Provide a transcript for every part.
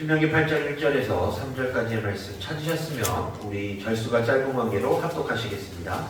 신명기 8장 1절에서 3절까지의 말씀 찾으셨으면 우리 절수가 짧은 관계로 합독하시겠습니다.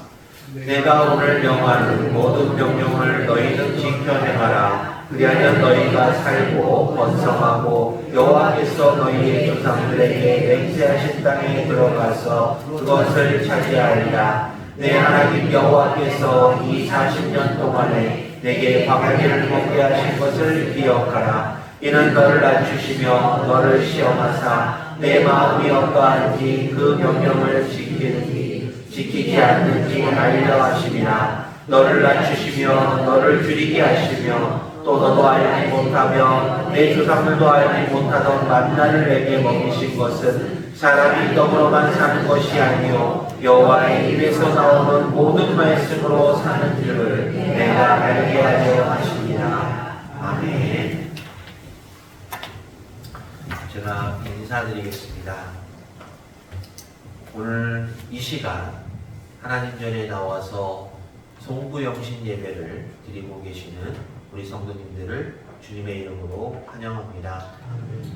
내가 오늘 명하는 모든 명령을 너희는 지켜 행하라. 그리하면 너희가 살고 번성하고 여호와께서 너희의 조상들에게 맹세하신 땅에 들어가서 그것을 차지하리라. 내 하나님 여호와께서 이 40년 동안에 내게 광야길을 먹게 하신 것을 기억하라. 이는 너를 낮추시며 너를 시험하사 내 마음이 어떠한지 그 명령을 지키지 않는지 알려 하심이라. 너를 낮추시며 너를 줄이게 하시며 또 너도 알지 못하며 내 조상들도 알지 못하던 만나를 내게 먹이신 것은 사람이 떡으로만 사는 것이 아니요 여호와의 입에서 나오는 모든 말씀으로 사는 줄을 내가 알게 하려 하십니다. 아멘. 제가 인사드리겠습니다. 오늘 이 시간 하나님 전에 나와서 송구영신 예배를 드리고 계시는 우리 성도님들을 주님의 이름으로 환영합니다.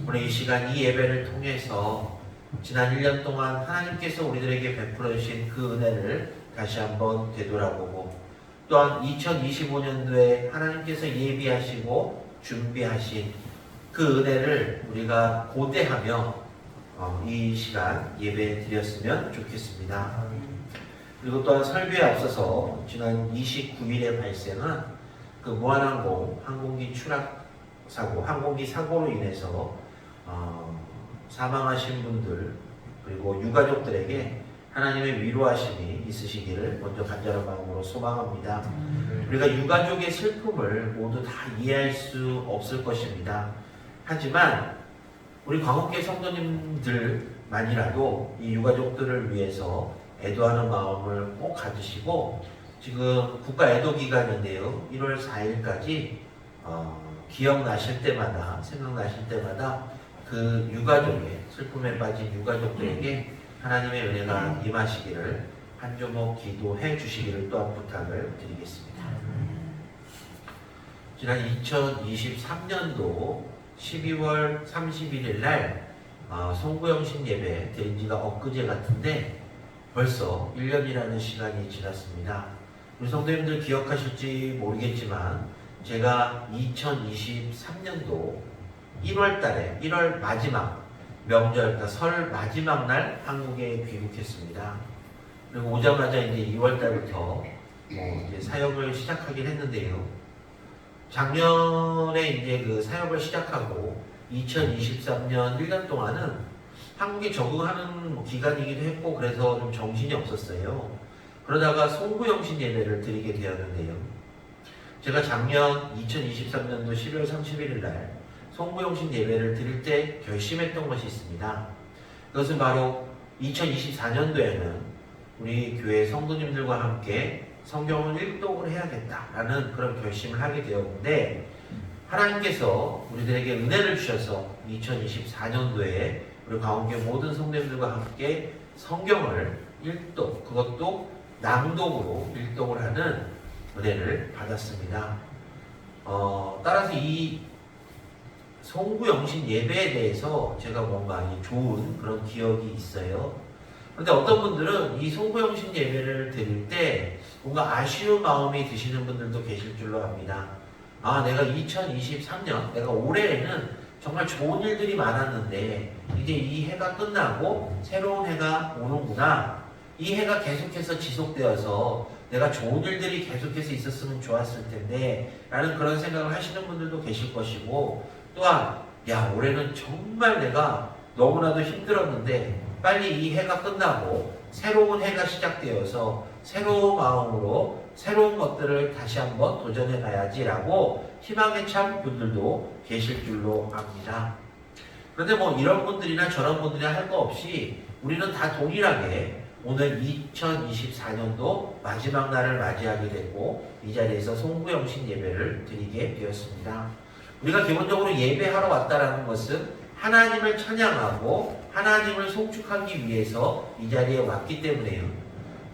오늘 이 시간 이 예배를 통해서 지난 1년 동안 하나님께서 우리들에게 베풀어 주신 그 은혜를 다시 한번 되돌아보고, 또한 2025년도에 하나님께서 예비하시고 준비하신 그 은혜를 우리가 고대하며 이 시간 예배 드렸으면 좋겠습니다. 그리고 또한 설교에 앞서서 지난 29일에 발생한 그 무한항공 항공기 추락 사고, 항공기 사고로 인해서 사망하신 분들 그리고 유가족들에게 하나님의 위로하심이 있으시기를 먼저 간절한 마음으로 소망합니다. 우리가 유가족의 슬픔을 모두 다 이해할 수 없을 것입니다. 하지만 우리 광업계 성도님들만이라도 이 유가족들을 위해서 애도하는 마음을 꼭 가지시고, 지금 국가 애도 기간인데요, 1월 4일까지 기억나실 때마다, 생각나실 때마다 그 유가족의 슬픔에 빠진 유가족들에게 하나님의 은혜가 임하시기를 한 조목 기도해 주시기를 또한 부탁을 드리겠습니다. 지난 2023년도 12월 31일 날 송구영신 예배 드린 지가 엊그제 같은데 벌써 1년이라는 시간이 지났습니다. 우리 성도님들 기억하실지 모르겠지만 제가 2023년도 1월 달에 1월 마지막 명절, 그러니까 설 마지막 날 한국에 귀국했습니다. 그리고 오자마자 이제 2월 달부터 이제 사역을 시작하긴 했는데요. 작년에 이제 그 사역을 시작하고 2023년 1년 동안은 한국에 적응하는 기간이기도 했고 그래서 좀 정신이 없었어요. 그러다가 송구영신 예배를 드리게 되었는데요. 제가 작년 2023년도 12월 31일 날 송구영신 예배를 드릴 때 결심했던 것이 있습니다. 그것은 바로 2024년도에는 우리 교회 성도님들과 함께 성경을 일독을 해야겠다라는 그런 결심을 하게 되었는데, 하나님께서 우리들에게 은혜를 주셔서 2024년도에 우리 광원교회 모든 성도님들과 함께 성경을 일독, 그것도 낭독으로 일독을 하는 은혜를 받았습니다. 따라서 이 송구영신 예배에 대해서 제가 뭔가 좋은 그런 기억이 있어요. 그런데 어떤 분들은 이 송구영신 예배를 드릴 때 뭔가 아쉬운 마음이 드시는 분들도 계실 줄로 압니다. 내가 2023년, 내가 올해에는 정말 좋은 일들이 많았는데 이제 이 해가 끝나고 새로운 해가 오는구나. 이 해가 계속해서 지속되어서 내가 좋은 일들이 계속해서 있었으면 좋았을 텐데 라는 그런 생각을 하시는 분들도 계실 것이고, 또한 올해는 정말 내가 너무나도 힘들었는데 빨리 이 해가 끝나고 새로운 해가 시작되어서 새로운 마음으로 새로운 것들을 다시 한번 도전해 봐야지라고 희망에 찬 분들도 계실 줄로 압니다. 그런데 이런 분들이나 저런 분들이나 할 거 없이 우리는 다 동일하게 오늘 2024년도 마지막 날을 맞이하게 됐고 이 자리에서 송구영신 예배를 드리게 되었습니다. 우리가 기본적으로 예배하러 왔다라는 것은 하나님을 찬양하고 하나님을 송축하기 위해서 이 자리에 왔기 때문에요.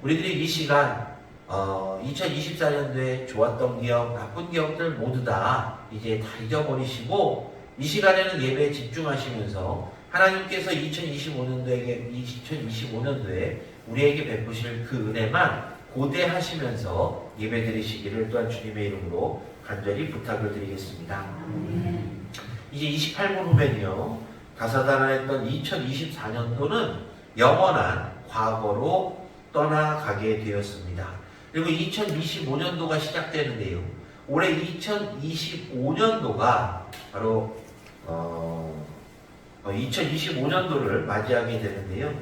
우리들이 이 시간 2024년도에 좋았던 기억, 나쁜 기억들 모두 다 이제 다 잊어버리시고 이 시간에는 예배에 집중하시면서 하나님께서 2025년도에 우리에게 베푸실 그 은혜만 고대하시면서 예배드리시기를 또한 주님의 이름으로 간절히 부탁을 드리겠습니다. 이제 28분 후면요, 다사다난했던 2024년도는 영원한 과거로 떠나가게 되었습니다. 그리고 2025년도가 시작되는데요, 올해 2025년도가 바로 2025년도를 맞이하게 되는데요,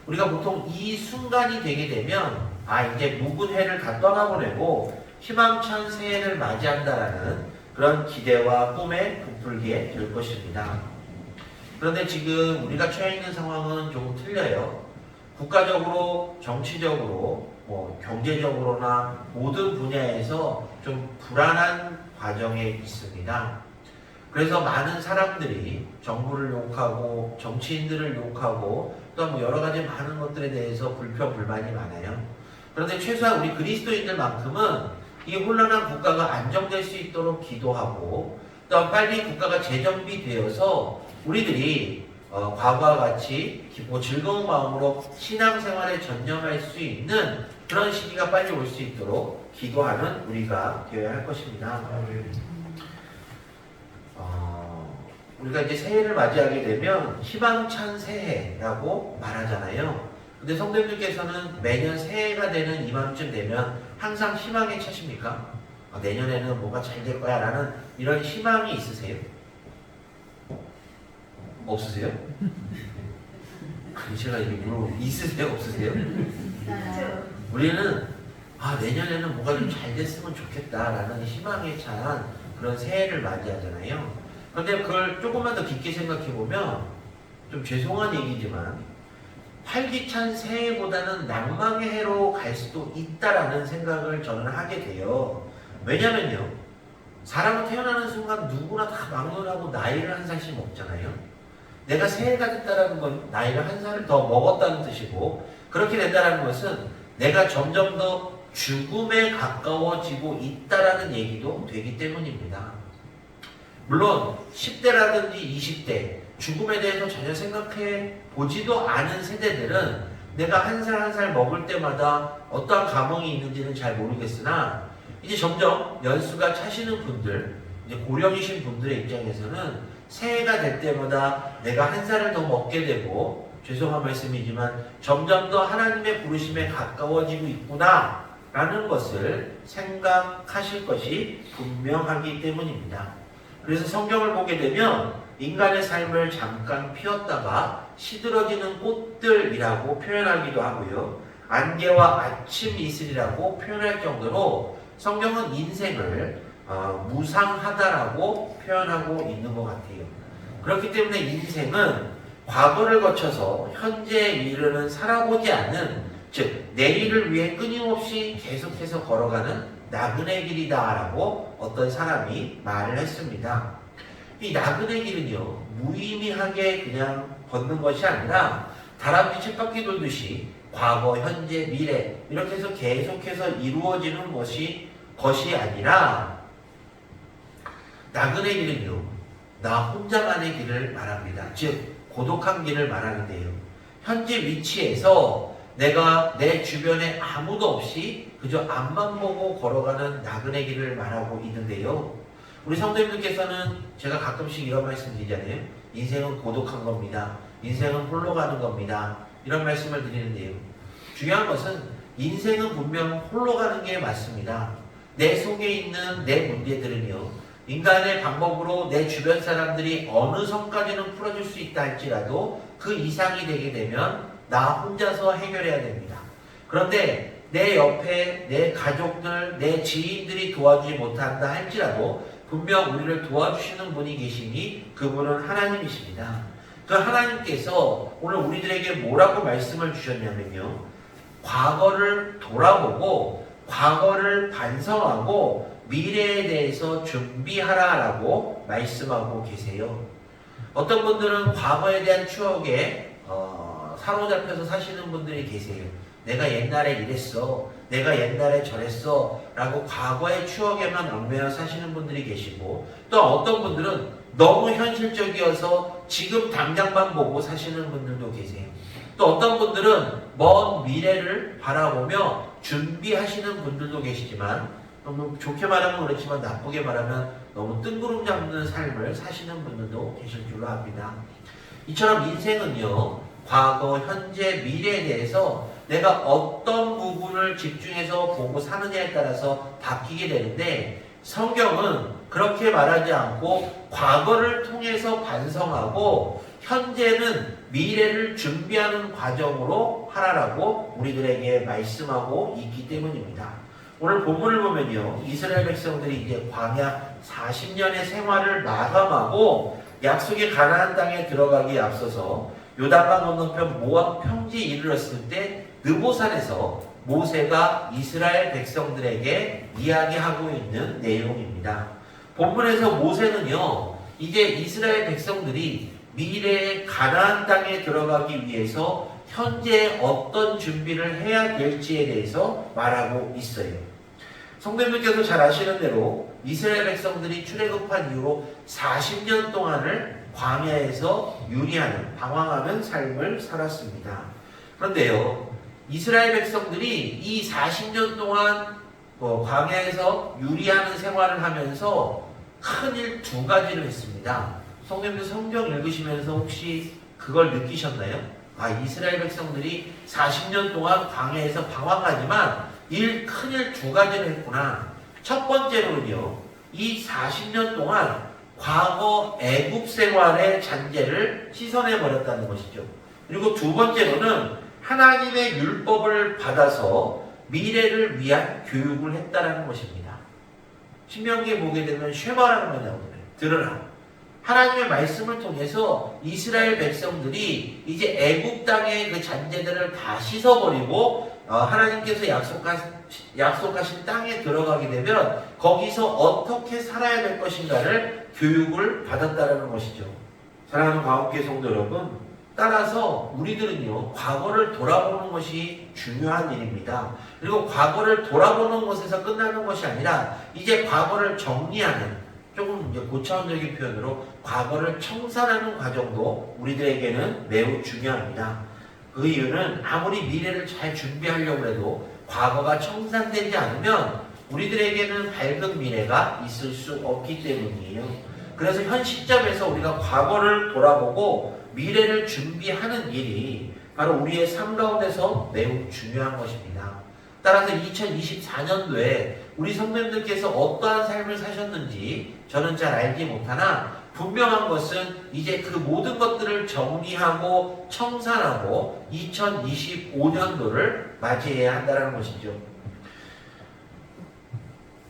우리가 보통 이 순간이 되게 되면 이제 묵은 해를 다 떠나보내고 희망찬 새해를 맞이한다라는 그런 기대와 꿈에 부풀게 될 것입니다. 그런데 지금 우리가 처해 있는 상황은 조금 틀려요. 국가적으로, 정치적으로, 경제적으로나 모든 분야에서 좀 불안한 과정에 있습니다. 그래서 많은 사람들이 정부를 욕하고 정치인들을 욕하고 또 여러 가지 많은 것들에 대해서 불평, 불만이 많아요. 그런데 최소한 우리 그리스도인들만큼은 이 혼란한 국가가 안정될 수 있도록 기도하고 또 빨리 국가가 재정비되어서 우리들이 과거와 같이 기쁘고 즐거운 마음으로 신앙생활에 전념할 수 있는 그런 시기가 빨리 올 수 있도록 기도하는 우리가 되어야 할 것입니다. 우리가 이제 새해를 맞이하게 되면 희망찬 새해라고 말하잖아요. 근데 성도님들께서는 매년 새해가 되는 이맘쯤 되면 항상 희망에 차십니까? 내년에는 뭐가 잘 될 거야 라는 이런 희망이 있으세요? 없으세요? 아니, 제가 이게 있으세요? 없으세요? 우리는 내년에는 뭐가 좀 잘 됐으면 좋겠다라는 희망에 찬 그런 새해를 맞이하잖아요. 그런데 그걸 조금만 더 깊게 생각해보면 좀 죄송한 얘기지만 활기찬 새해보다는 낭망의 해로 갈 수도 있다라는 생각을 저는 하게 돼요. 왜냐면요, 사람은 태어나는 순간 누구나 다 막론하고 나이를 한 살씩 먹잖아요. 내가 새해가 됐다는 건 나이를 한 살을 더 먹었다는 뜻이고, 그렇게 된다는 것은 내가 점점 더 죽음에 가까워지고 있다라는 얘기도 되기 때문입니다. 물론 10대라든지 20대 죽음에 대해서 전혀 생각해 보지도 않은 세대들은 내가 한 살 한 살 먹을 때마다 어떠한 감흥이 있는지는 잘 모르겠으나 이제 점점 연수가 차시는 분들, 이제 고령이신 분들의 입장에서는 새해가 될 때마다 내가 한 살을 더 먹게 되고, 죄송한 말씀이지만 점점 더 하나님의 부르심에 가까워지고 있구나 라는 것을 생각하실 것이 분명하기 때문입니다. 그래서 성경을 보게 되면 인간의 삶을 잠깐 피었다가 시들어지는 꽃들이라고 표현하기도 하고요, 안개와 아침 이슬이라고 표현할 정도로 성경은 인생을 무상하다라고 표현하고 있는 것 같아요. 그렇기 때문에 인생은 과거를 거쳐서 현재에 이르는 살아보지 않는, 즉 내일을 위해 끊임없이 계속해서 걸어가는 나그네 길이다라고 어떤 사람이 말을 했습니다. 이 나그네 길은요, 무의미하게 그냥 걷는 것이 아니라 다람쥐 쳇바퀴 돌듯이 과거, 현재, 미래 이렇게 해서 계속해서 이루어지는 것이 아니라, 나그네 길은요, 나 혼자만의 길을 말합니다. 즉 고독한 길을 말하는데요, 현재 위치에서 내가 내 주변에 아무도 없이 그저 앞만 보고 걸어가는 나그네 길을 말하고 있는데요, 우리 성도님들께서는 제가 가끔씩 이런 말씀 드리잖아요. 인생은 고독한 겁니다. 인생은 홀로 가는 겁니다. 이런 말씀을 드리는데요, 중요한 것은 인생은 분명 홀로 가는 게 맞습니다. 내 속에 있는 내 문제들은요, 인간의 방법으로 내 주변 사람들이 어느 선까지는 풀어줄 수 있다 할지라도 그 이상이 되게 되면 나 혼자서 해결해야 됩니다. 그런데 내 옆에 내 가족들, 내 지인들이 도와주지 못한다 할지라도 분명 우리를 도와주시는 분이 계시니 그분은 하나님이십니다. 그 하나님께서 오늘 우리들에게 뭐라고 말씀을 주셨냐면요, 과거를 돌아보고 과거를 반성하고 미래에 대해서 준비하라라고 말씀하고 계세요. 어떤 분들은 과거에 대한 추억에 사로잡혀서 사시는 분들이 계세요. 내가 옛날에 이랬어, 내가 옛날에 저랬어 라고 과거의 추억에만 얽매여 사시는 분들이 계시고, 또 어떤 분들은 너무 현실적이어서 지금 당장만 보고 사시는 분들도 계세요. 또 어떤 분들은 먼 미래를 바라보며 준비하시는 분들도 계시지만, 너무 좋게 말하면 그렇지만 나쁘게 말하면 너무 뜬구름 잡는 삶을 사시는 분들도 계실 줄로 압니다. 이처럼 인생은요, 과거, 현재, 미래에 대해서 내가 어떤 부분을 집중해서 보고 사느냐에 따라서 바뀌게 되는데, 성경은 그렇게 말하지 않고 과거를 통해서 반성하고 현재는 미래를 준비하는 과정으로 하라라고 우리들에게 말씀하고 있기 때문입니다. 오늘 본문을 보면요, 이스라엘 백성들이 이제 광야 40년의 생활을 마감하고 약속의 가나안 땅에 들어가기에 앞서서 요단강 건너편 모압 평지에 이르렀을 때 느보산에서 모세가 이스라엘 백성들에게 이야기하고 있는 내용입니다. 본문에서 모세는요, 이제 이스라엘 백성들이 미래의 가나안 땅에 들어가기 위해서 현재 어떤 준비를 해야 될지에 대해서 말하고 있어요. 성도님들께서 잘 아시는 대로 이스라엘 백성들이 출애굽한 이후로 40년 동안을 광야에서 유리하는, 방황하는 삶을 살았습니다. 그런데요, 이스라엘 백성들이 이 40년 동안 광야에서 유리하는 생활을 하면서 큰일 두 가지를 했습니다. 성도님들 성경 읽으시면서 혹시 그걸 느끼셨나요? 이스라엘 백성들이 40년 동안 광야에서 방황하지만 큰일 두 가지를 했구나. 첫 번째로는요, 이 40년 동안 과거 애굽 생활의 잔재를 씻어내 버렸다는 것이죠. 그리고 두 번째로는 하나님의 율법을 받아서 미래를 위한 교육을 했다는 것입니다. 신명기에 보게 되면 쉐마라는 말이 나오잖아요. 들으라. 하나님의 말씀을 통해서 이스라엘 백성들이 이제 애굽 땅의 그 잔재들을 다 씻어버리고 하나님께서 약속하신 땅에 들어가게 되면 거기서 어떻게 살아야 될 것인가를 교육을 받았다는 것이죠. 사랑하는 광업교회 성도 여러분, 따라서 우리들은요, 과거를 돌아보는 것이 중요한 일입니다. 그리고 과거를 돌아보는 것에서 끝나는 것이 아니라 이제 과거를 정리하는, 조금 이제 고차원적인 표현으로 과거를 청산하는 과정도 우리들에게는 매우 중요합니다. 그 이유는 아무리 미래를 잘 준비하려고 해도 과거가 청산되지 않으면 우리들에게는 밝은 미래가 있을 수 없기 때문이에요. 그래서 현 시점에서 우리가 과거를 돌아보고 미래를 준비하는 일이 바로 우리의 삶 가운데서 매우 중요한 것입니다. 따라서 2024년도에 우리 성도님들께서 어떠한 삶을 사셨는지 저는 잘 알지 못하나, 분명한 것은 이제 그 모든 것들을 정리하고 청산하고 2025년도를 맞이해야 한다는 것이죠.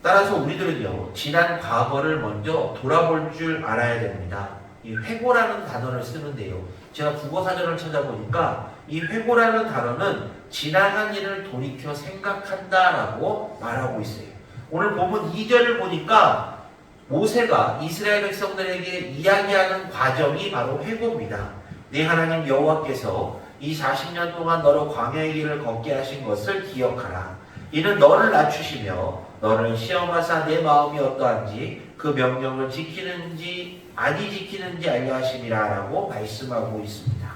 따라서 우리들은요, 지난 과거를 먼저 돌아볼 줄 알아야 됩니다. 이 회고라는 단어를 쓰는데요, 제가 국어사전을 찾아보니까 이 회고라는 단어는 지나간 일을 돌이켜 생각한다라고 말하고 있어요. 오늘 본문 2절을 보니까 모세가 이스라엘 백성들에게 이야기하는 과정이 바로 회고입니다. 네 하나님 여호와께서 이 40년 동안 너로 광야의 길을 걷게 하신 것을 기억하라. 이는 너를 낮추시며 너를 시험하사 내 마음이 어떠한지 그 명령을 지키는지 아니 지키는지 알려 하심이라 라고 말씀하고 있습니다.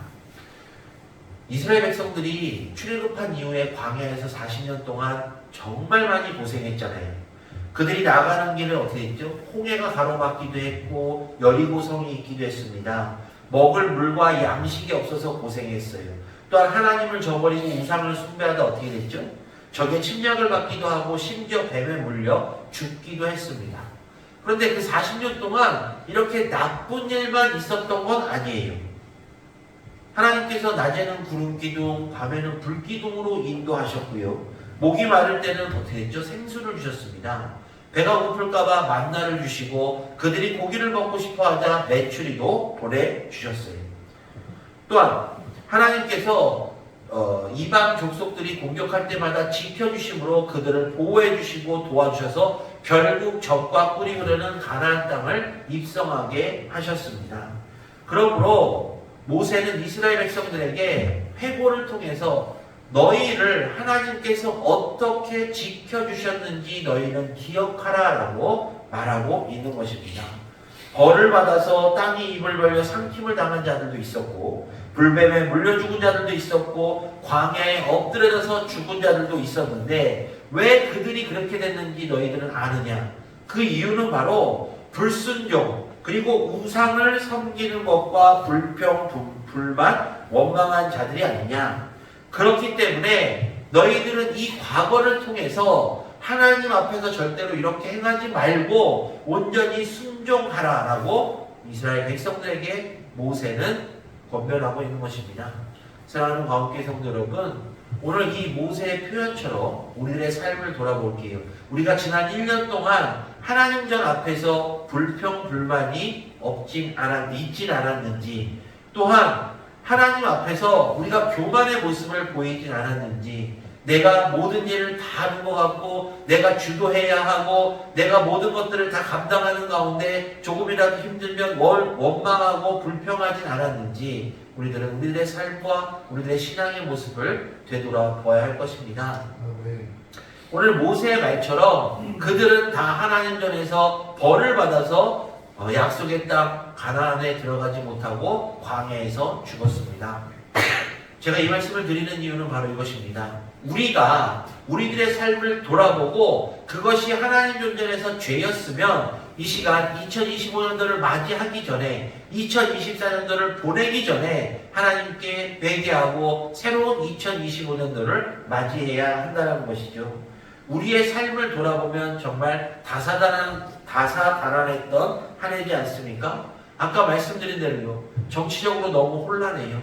이스라엘 백성들이 출애굽한 이후에 광야에서 40년 동안 정말 많이 고생했잖아요. 그들이 나가는 길을 어떻게 했죠? 홍해가 가로막기도 했고 여리고성이 있기도 했습니다. 먹을 물과 양식이 없어서 고생했어요. 또한 하나님을 저버리고 우상을 숭배하다 어떻게 됐죠? 적의 침략을 받기도 하고 심지어 뱀에 물려 죽기도 했습니다. 그런데 그 40년 동안 이렇게 나쁜 일만 있었던 건 아니에요. 하나님께서 낮에는 구름기둥, 밤에는 불기둥으로 인도하셨고요. 목이 마를 때는 어떻게 했죠? 생수를 주셨습니다. 배가 고플까봐 만나를 주시고 그들이 고기를 먹고 싶어하자 메추리도 보내주셨어요. 또한 하나님께서 이방 족속들이 공격할 때마다 지켜주심으로 그들을 보호해주시고 도와주셔서 결국 적과 꿀이 흐르는 가나안 땅을 입성하게 하셨습니다. 그러므로 모세는 이스라엘 백성들에게 회고를 통해서 너희를 하나님께서 어떻게 지켜주셨는지 너희는 기억하라 라고 말하고 있는 것입니다. 벌을 받아서 땅이 입을 벌려 삼킴을 당한 자들도 있었고, 불뱀에 물려 죽은 자들도 있었고, 광야에 엎드려져서 죽은 자들도 있었는데 왜 그들이 그렇게 됐는지 너희들은 아느냐? 그 이유는 바로 불순종 그리고 우상을 섬기는 것과 불평, 불만, 원망한 자들이 아니냐? 그렇기 때문에 너희들은 이 과거를 통해서 하나님 앞에서 절대로 이렇게 행하지 말고 온전히 순종하라라고 이스라엘 백성들에게 모세는 권면하고 있는 것입니다. 사랑하는 광역교회 성도 여러분, 오늘 이 모세의 표현처럼 우리들의 삶을 돌아볼게요. 우리가 지난 1년 동안 하나님 전 앞에서 불평, 불만이 있진 않았는지, 또한 하나님 앞에서 우리가 교만의 모습을 보이진 않았는지, 내가 모든 일을 다 하는 것 같고 내가 주도해야 하고 내가 모든 것들을 다 감당하는 가운데 조금이라도 힘들면 원망하고 불평하진 않았는지 우리들은 우리들의 삶과 우리들의 신앙의 모습을 되돌아봐야 할 것입니다. 오늘 모세의 말처럼 그들은 다 하나님 전에서 벌을 받아서 약속의 땅 가나안에 들어가지 못하고 광야에서 죽었습니다. 제가 이 말씀을 드리는 이유는 바로 이것입니다. 우리가 우리들의 삶을 돌아보고 그것이 하나님 존전에서 죄였으면 이 시간 2025년도를 맞이하기 전에 2024년도를 보내기 전에 하나님께 회개하고 새로운 2025년도를 맞이해야 한다는 것이죠. 우리의 삶을 돌아보면 정말 다사다난했던 한 해지 않습니까? 아까 말씀드린 대로요. 정치적으로 너무 혼란해요.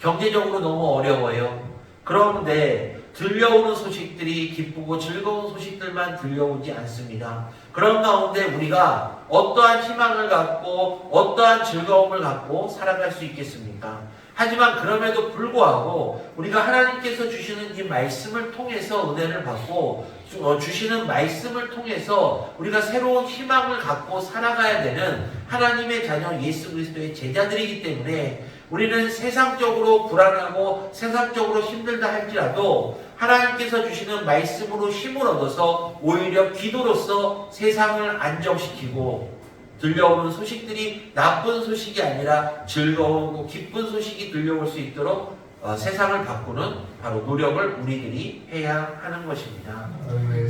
경제적으로 너무 어려워요. 그런데 들려오는 소식들이 기쁘고 즐거운 소식들만 들려오지 않습니다. 그런 가운데 우리가 어떠한 희망을 갖고 어떠한 즐거움을 갖고 살아갈 수 있겠습니까? 하지만 그럼에도 불구하고 우리가 하나님께서 주시는 이 말씀을 통해서 은혜를 받고 주시는 말씀을 통해서 우리가 새로운 희망을 갖고 살아가야 되는 하나님의 자녀 예수 그리스도의 제자들이기 때문에 우리는 세상적으로 불안하고 세상적으로 힘들다 할지라도 하나님께서 주시는 말씀으로 힘을 얻어서 오히려 기도로서 세상을 안정시키고 들려오는 소식들이 나쁜 소식이 아니라 즐거우고 기쁜 소식이 들려올 수 있도록 세상을 바꾸는 바로 노력을 우리들이 해야 하는 것입니다.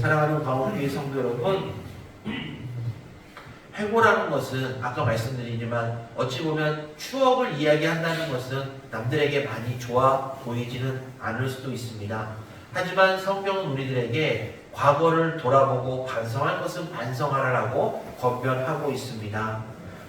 사랑하는 광원교회 성도 여러분, 회고라는 것은 아까 말씀드리지만 어찌 보면 추억을 이야기한다는 것은 남들에게 많이 좋아 보이지는 않을 수도 있습니다. 하지만 성경은 우리들에게 과거를 돌아보고 반성할 것은 반성하라고 권면하고 있습니다.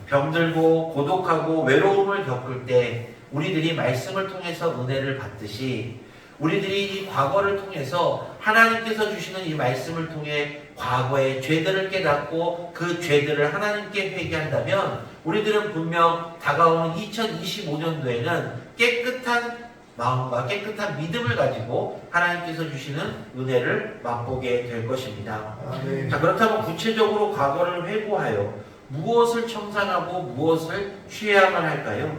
병들고 고독하고 외로움을 겪을 때 우리들이 말씀을 통해서 은혜를 받듯이 우리들이 이 과거를 통해서 하나님께서 주시는 이 말씀을 통해 과거의 죄들을 깨닫고 그 죄들을 하나님께 회개한다면 우리들은 분명 다가오는 2025년도에는 깨끗한 마음과 깨끗한 믿음을 가지고 하나님께서 주시는 은혜를 맛보게 될 것입니다. 자, 그렇다면 구체적으로 과거를 회고하여 무엇을 청산하고 무엇을 취해야만 할까요?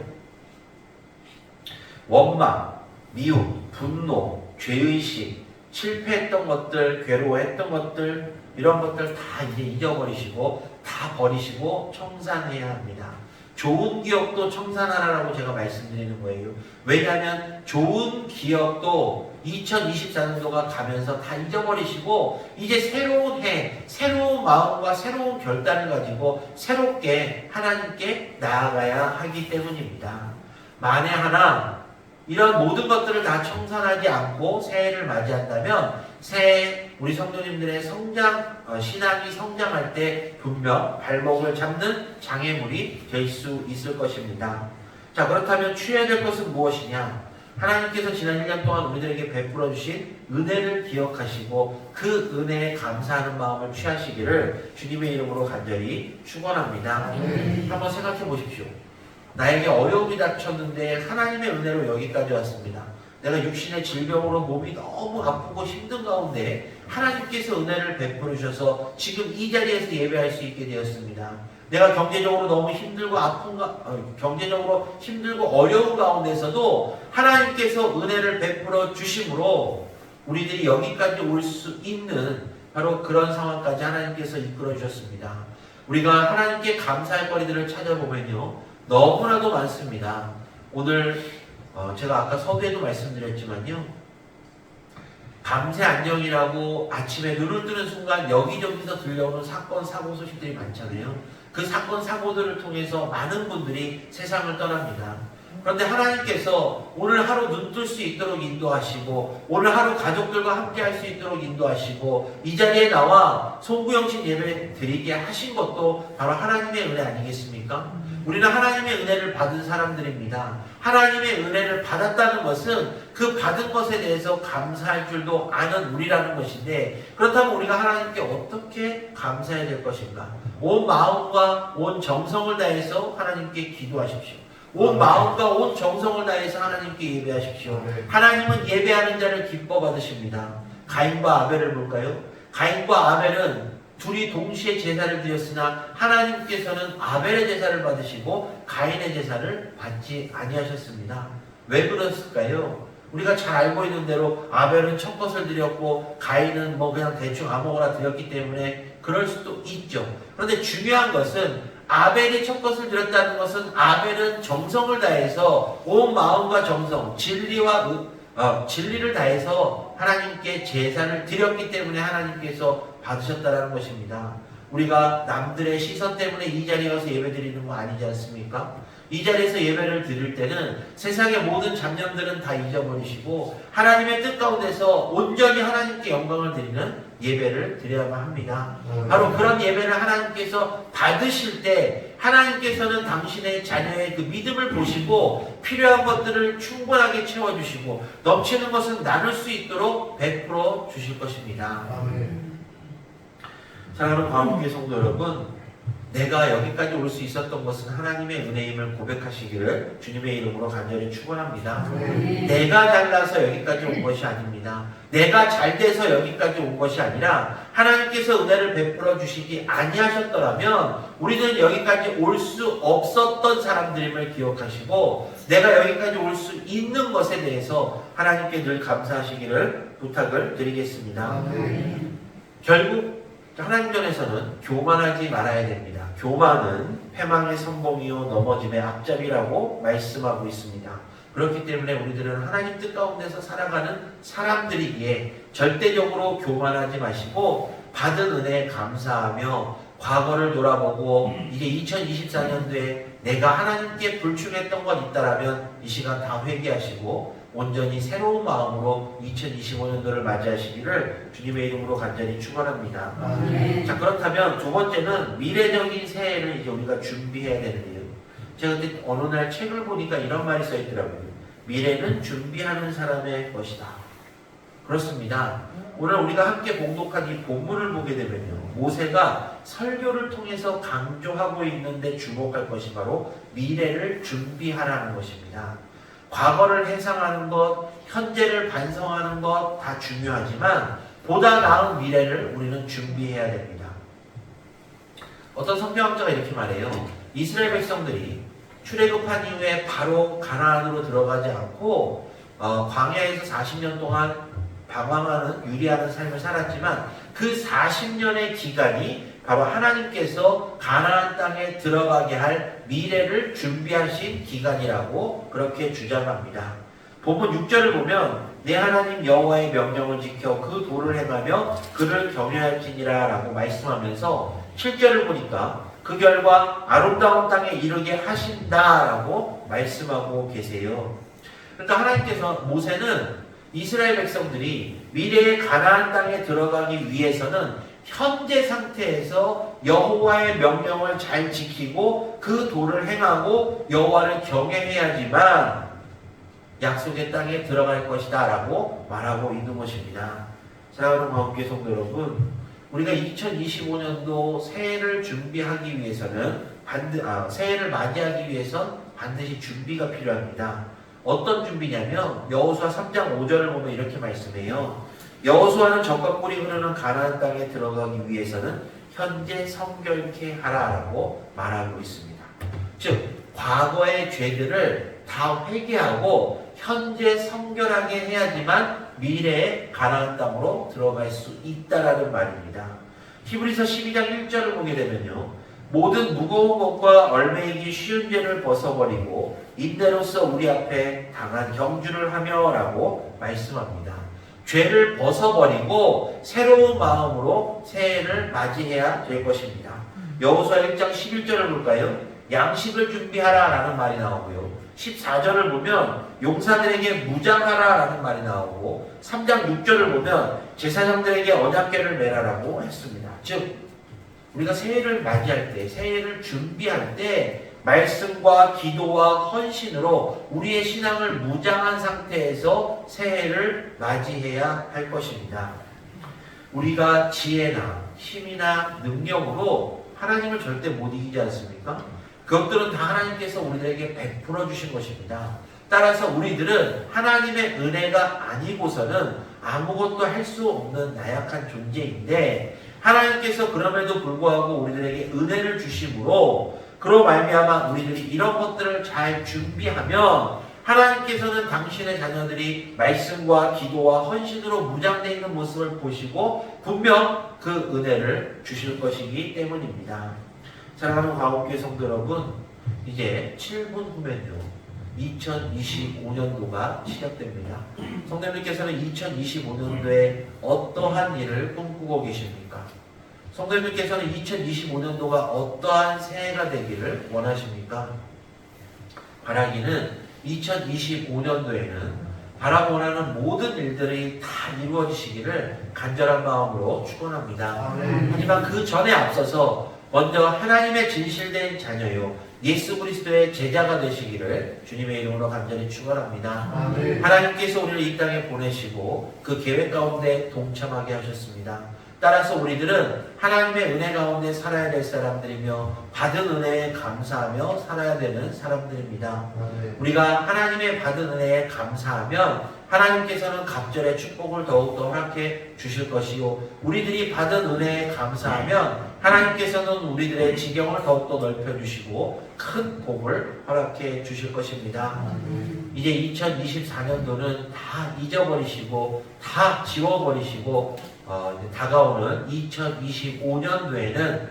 원망, 미움, 분노, 죄의식, 실패했던 것들, 괴로워했던 것들, 이런 것들 다 이제 잊어버리시고 다 버리시고 청산해야 합니다. 좋은 기억도 청산하라고 제가 말씀드리는 거예요. 왜냐하면 좋은 기억도 2024년도가 가면서 다 잊어버리시고 이제 새로운 해, 새로운 마음과 새로운 결단을 가지고 새롭게 하나님께 나아가야 하기 때문입니다. 만에 하나 이런 모든 것들을 다 청산하지 않고 새해를 맞이한다면 새해 우리 성도님들의 신앙이 성장할 때 분명 발목을 잡는 장애물이 될 수 있을 것입니다. 자, 그렇다면 취해야 될 것은 무엇이냐? 하나님께서 지난 1년 동안 우리들에게 베풀어 주신 은혜를 기억하시고 그 은혜에 감사하는 마음을 취하시기를 주님의 이름으로 간절히 축원합니다. 한번 생각해 보십시오. 나에게 어려움이 닥쳤는데 하나님의 은혜로 여기까지 왔습니다. 내가 육신의 질병으로 몸이 너무 아프고 힘든 가운데 하나님께서 은혜를 베풀어 주셔서 지금 이 자리에서 예배할 수 있게 되었습니다. 내가 경제적으로 너무 힘들고 경제적으로 힘들고 어려운 가운데서도 하나님께서 은혜를 베풀어 주심으로 우리들이 여기까지 올 수 있는 바로 그런 상황까지 하나님께서 이끌어 주셨습니다. 우리가 하나님께 감사할 거리들을 찾아보면요, 너무나도 많습니다. 오늘 제가 아까 서두에도 말씀드렸지만요, 밤새 안녕이라고 아침에 눈을 뜨는 순간 여기저기서 들려오는 사건, 사고 소식들이 많잖아요. 그 사건, 사고들을 통해서 많은 분들이 세상을 떠납니다. 그런데 하나님께서 오늘 하루 눈 뜰 수 있도록 인도하시고, 오늘 하루 가족들과 함께 할 수 있도록 인도하시고, 이 자리에 나와 송구영신 예배 드리게 하신 것도 바로 하나님의 은혜 아니겠습니까? 우리는 하나님의 은혜를 받은 사람들입니다. 하나님의 은혜를 받았다는 것은 그 받은 것에 대해서 감사할 줄도 아는 우리라는 것인데, 그렇다면 우리가 하나님께 어떻게 감사해야 될 것인가? 온 마음과 온 정성을 다해서 하나님께 기도하십시오. 온 마음과 온 정성을 다해서 하나님께 예배하십시오. 하나님은 예배하는 자를 기뻐 받으십니다. 가인과 아벨을 볼까요? 가인과 아벨은 둘이 동시에 제사를 드렸으나 하나님께서는 아벨의 제사를 받으시고 가인의 제사를 받지 아니하셨습니다. 왜 그랬을까요? 우리가 잘 알고 있는 대로 아벨은 첫 것을 드렸고 가인은 그냥 대충 아무거나 드렸기 때문에 그럴 수도 있죠. 그런데 중요한 것은 아벨이 첫 것을 드렸다는 것은 아벨은 정성을 다해서 온 마음과 정성, 진리를 다해서 하나님께 제사를 드렸기 때문에 하나님께서 받으셨다는 것입니다. 우리가 남들의 시선 때문에 이 자리에 가서 예배 드리는 거 아니지 않습니까? 이 자리에서 예배를 드릴 때는 세상의 모든 잡념들은 다 잊어버리시고 하나님의 뜻 가운데서 온전히 하나님께 영광을 드리는 예배를 드려야만 합니다. 바로 그런 예배를 하나님께서 받으실 때 하나님께서는 당신의 자녀의 그 믿음을 보시고 필요한 것들을 충분하게 채워주시고 넘치는 것은 나눌 수 있도록 베풀어 주실 것입니다. 사랑하는 광복의 성도 여러분, 내가 여기까지 올 수 있었던 것은 하나님의 은혜임을 고백하시기를 주님의 이름으로 간절히 축원합니다. 내가 잘나서 여기까지 온 것이 아닙니다. 내가 잘 돼서 여기까지 온 것이 아니라 하나님께서 은혜를 베풀어 주시지 아니하셨더라면 우리는 여기까지 올 수 없었던 사람들임을 기억하시고 내가 여기까지 올 수 있는 것에 대해서 하나님께 늘 감사하시기를 부탁을 드리겠습니다. 결국 하나님 전에서는 교만하지 말아야 됩니다. 교만은 패망의 선봉이요 넘어짐의 앞잡이라고 말씀하고 있습니다. 그렇기 때문에 우리들은 하나님 뜻 가운데서 살아가는 사람들이기에 절대적으로 교만하지 마시고 받은 은혜에 감사하며 과거를 돌아보고 이제 2024년도에 내가 하나님께 불충했던 것 있다라면 이 시간 다 회개하시고 온전히 새로운 마음으로 2025년도를 맞이하시기를 주님의 이름으로 간절히 축원합니다. 자, 그렇다면 두 번째는 미래적인 새해를 이제 우리가 준비해야 되는데요. 제가 그때 어느 날 책을 보니까 이런 말이 써 있더라고요. 미래는 준비하는 사람의 것이다. 그렇습니다. 오늘 우리가 함께 봉독한 이 본문을 보게 되면요, 모세가 설교를 통해서 강조하고 있는데 주목할 것이 바로 미래를 준비하라는 것입니다. 과거를 회상하는 것, 현재를 반성하는 것 다 중요하지만 보다 나은 미래를 우리는 준비해야 됩니다. 어떤 성경학자가 이렇게 말해요. 이스라엘 백성들이 출애굽한 이후에 바로 가나안으로 들어가지 않고 광야에서 40년 동안 방황하는 유리하는 삶을 살았지만 그 40년의 기간이 바로 하나님께서 가나안 땅에 들어가게 할 미래를 준비하신 기간이라고 그렇게 주장합니다. 본문 6절을 보면 내 하나님 여호와의 명령을 지켜 그 도를 행하며 그를 경외할지니라 라고 말씀하면서 7절을 보니까 그 결과 아름다운 땅에 이르게 하신다라고 말씀하고 계세요. 그러니까 하나님께서 모세는 이스라엘 백성들이 미래의 가나안 땅에 들어가기 위해서는 현재 상태에서 여호와의 명령을 잘 지키고 그 도를 행하고 여호와를 경외해야지만 약속의 땅에 들어갈 것이다 라고 말하고 있는 것입니다. 사랑하는 광복의 성도 여러분, 우리가 2025년도 새해를 준비하기 위해서는 새해를 맞이하기 위해선 반드시 준비가 필요합니다. 어떤 준비냐면 여호수아 3장 5절을 보면 이렇게 말씀해요. 여호수아는 적과 꿀이 흐르는 가나안 땅에 들어가기 위해서는 현재 성결케 하라라고 말하고 있습니다. 즉 과거의 죄들을 다 회개하고 현재 성결하게 해야지만 미래의 가나안 땅으로 들어갈 수 있다라는 말입니다. 히브리서 12장 1절을 보게 되면요, 모든 무거운 것과 얼매이기 쉬운 죄를 벗어버리고 인내로서 우리 앞에 당한 경주를 하며 라고 말씀합니다. 죄를 벗어버리고 새로운 마음으로 새해를 맞이해야 될 것입니다. 여호수아 1장 11절을 볼까요? 양식을 준비하라 라는 말이 나오고요. 14절을 보면 용사들에게 무장하라 라는 말이 나오고 3장 6절을 보면 제사장들에게 언약궤를 매라라고 했습니다. 즉 우리가 새해를 맞이할 때, 새해를 준비할 때 말씀과 기도와 헌신으로 우리의 신앙을 무장한 상태에서 새해를 맞이해야 할 것입니다. 우리가 지혜나 힘이나 능력으로 하나님을 절대 못 이기지 않습니까? 그것들은 다 하나님께서 우리들에게 베풀어 주신 것입니다. 따라서 우리들은 하나님의 은혜가 아니고서는 아무것도 할 수 없는 나약한 존재인데 하나님께서 그럼에도 불구하고 우리들에게 은혜를 주심으로 그로 말미암아 우리들이 이런 것들을 잘 준비하면 하나님께서는 당신의 자녀들이 말씀과 기도와 헌신으로 무장되어 있는 모습을 보시고 분명 그 은혜를 주실 것이기 때문입니다. 사랑하는 과목교회 성도 여러분, 이제 7분 후면요 2025년도가 시작됩니다. 성도님께서는 2025년도에 어떠한 일을 꿈꾸고 계십니까? 성도님께서는 2025년도가 어떠한 새해가 되기를 원하십니까? 바라기는 2025년도에는 바라고 원하는 모든 일들이 다 이루어지시기를 간절한 마음으로 축원합니다. 하지만 그 전에 앞서서 먼저 하나님의 진실된 자녀요 예수 그리스도의 제자가 되시기를 주님의 이름으로 간절히 축원합니다. 하나님께서 우리를 이 땅에 보내시고 그 계획 가운데 동참하게 하셨습니다. 따라서 우리들은 하나님의 은혜 가운데 살아야 될 사람들이며 받은 은혜에 감사하며 살아야 되는 사람들입니다. 우리가 하나님의 받은 은혜에 감사하면 하나님께서는 갑절의 축복을 더욱더 허락해 주실 것이요 우리들이 받은 은혜에 감사하면 하나님께서는 우리들의 지경을 더욱더 넓혀주시고 큰 복을 허락해 주실 것입니다. 이제 2024년도는 다 잊어버리시고 다 지워버리시고 이제 다가오는 2025년도에는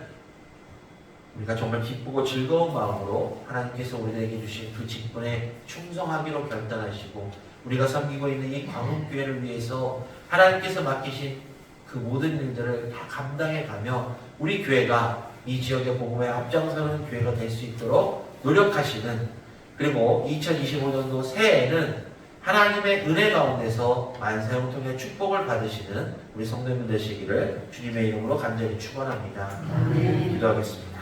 우리가 정말 기쁘고 즐거운 마음으로 하나님께서 우리에게 주신 그 직분에 충성하기로 결단하시고 우리가 섬기고 있는 이 광흥교회를 위해서 하나님께서 맡기신 그 모든 일들을 다 감당해 가며 우리 교회가 이 지역의 복음에 앞장서는 교회가 될 수 있도록 노력하시는, 그리고 2025년도 새해에는 하나님의 은혜 가운데서 만사형을 통해 축복을 받으시는 우리 성도님들 되시기를 주님의 이름으로 간절히 축원합니다. 기도하겠습니다.